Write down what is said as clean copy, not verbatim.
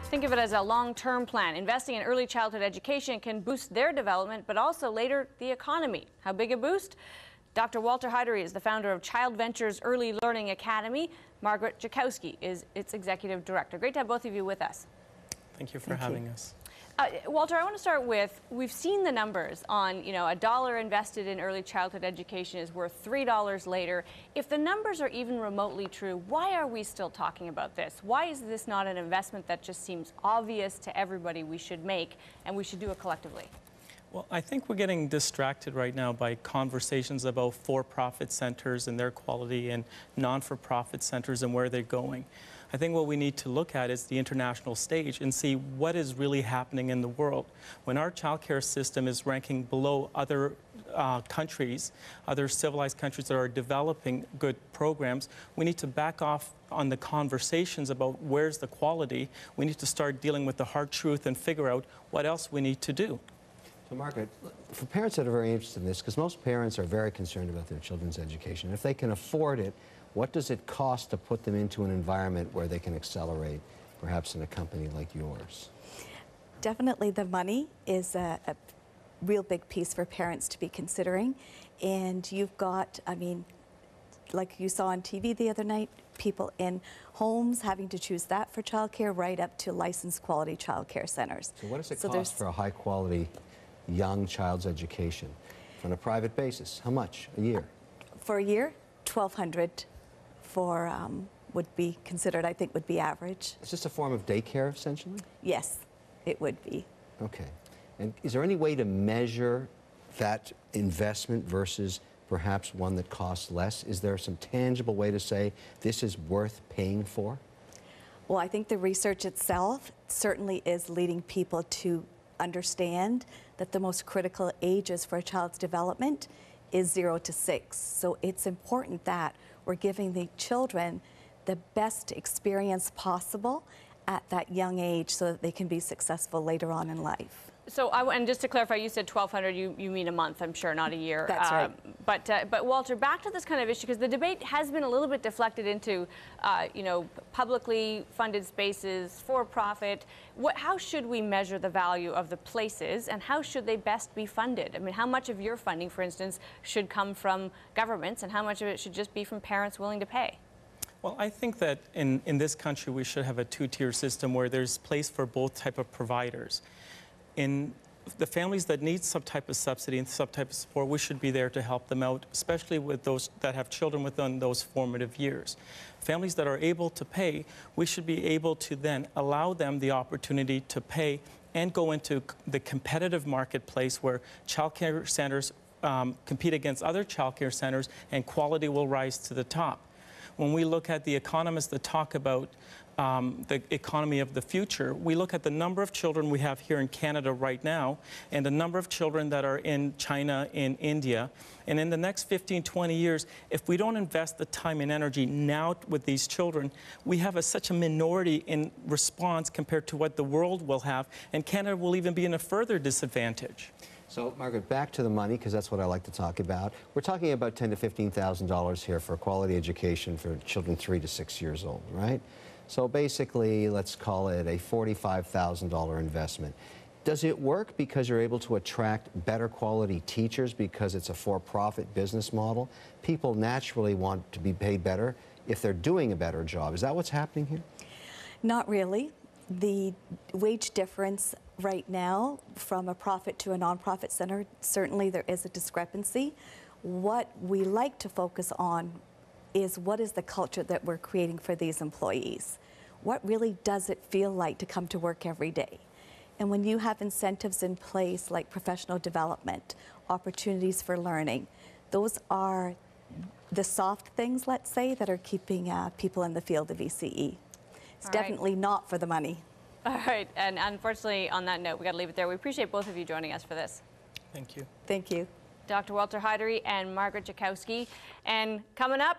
Think of it as a long-term plan. Investing in early childhood education can boost their development, but also later the economy. How big a boost? Dr. Walter Heidary is the founder of Childventures Early Learning Academy. Margaret Czajkowski is its executive director. Great to have both of you with us. Thank you for having us. Walter, I want to start with, we've seen the numbers on, $1 invested in early childhood education is worth $3 later. If the numbers are even remotely true, why are we still talking about this? Why is this not an investment that just seems obvious to everybody we should make, and we should do it collectively? Well, I think we're getting distracted right now by conversations about for-profit centers and their quality and non-for-profit centers and where they're going. I think what we need to look at is the international stage and see what is really happening in the world. When our childcare system is ranking below other countries, other civilized countries that are developing good programs, we need to back off on the conversations about where's the quality. We need to start dealing with the hard truth and figure out what else we need to do. So Margaret, for parents that are very interested in this, because most parents are very concerned about their children's education, if they can afford it, what does it cost to put them into an environment where they can accelerate, perhaps in a company like yours? Definitely the money is a real big piece for parents to be considering. And you've got, like you saw on TV the other night, people in homes having to choose that for childcare, right up to licensed quality childcare centers. So what does it cost for a high quality young child's education on a private basis? How much a year? For a year, $1,200 for would be considered, I think, would be average. Is this a form of daycare, essentially? Yes, it would be. Okay. And is there any way to measure that investment versus perhaps one that costs less? Is there some tangible way to say this is worth paying for? Well, I think the research itself certainly is leading people to understand that the most critical ages for a child's development is 0 to 6. So it's important that we're giving the children the best experience possible at that young age so that they can be successful later on in life. So, and just to clarify, you said $1,200. You mean a month, I'm sure, not a year. That's right. But Walter, back to this kind of issue, because the debate has been a little bit deflected into, publicly funded spaces, for profit. How should we measure the value of the places, and how should they best be funded? I mean, how much of your funding, for instance, should come from governments, and how much of it should just be from parents willing to pay? Well, I think that in this country we should have a two-tier system where there's place for both type of providers. In the families that need some type of subsidy and some type of support, we should be there to help them out, especially with those that have children within those formative years. Families that are able to pay, we should be able to then allow them the opportunity to pay and go into the competitive marketplace where childcare centers compete against other childcare centers, and quality will rise to the top. When we look at the economists that talk about the economy of the future, we look at the number of children we have here in Canada right now and the number of children that are in China, in India. And in the next 15, 20 years, if we don't invest the time and energy now with these children, we have such a minority in response compared to what the world will have, and Canada will even be in a further disadvantage. So, Margaret, back to the money, because that's what I like to talk about. We're talking about $10,000 to $15,000 here for quality education for children 3 to 6 years old, right? So basically, let's call it a $45,000 investment. Does it work because you're able to attract better quality teachers because it's a for-profit business model? People naturally want to be paid better if they're doing a better job. Is that what's happening here? Not really. The wage difference right now from a profit to a nonprofit center, certainly there is a discrepancy. What we like to focus on is what is the culture that we're creating for these employees? What really does it feel like to come to work every day? And when you have incentives in place like professional development, opportunities for learning, those are the soft things, let's say, that are keeping people in the field of ECE. It's definitely not for the money. All right, and unfortunately, on that note, we got to leave it there. We appreciate both of you joining us for this. Thank you. Thank you. Dr. Walter Heidary and Margaret Czajkowski. And coming up,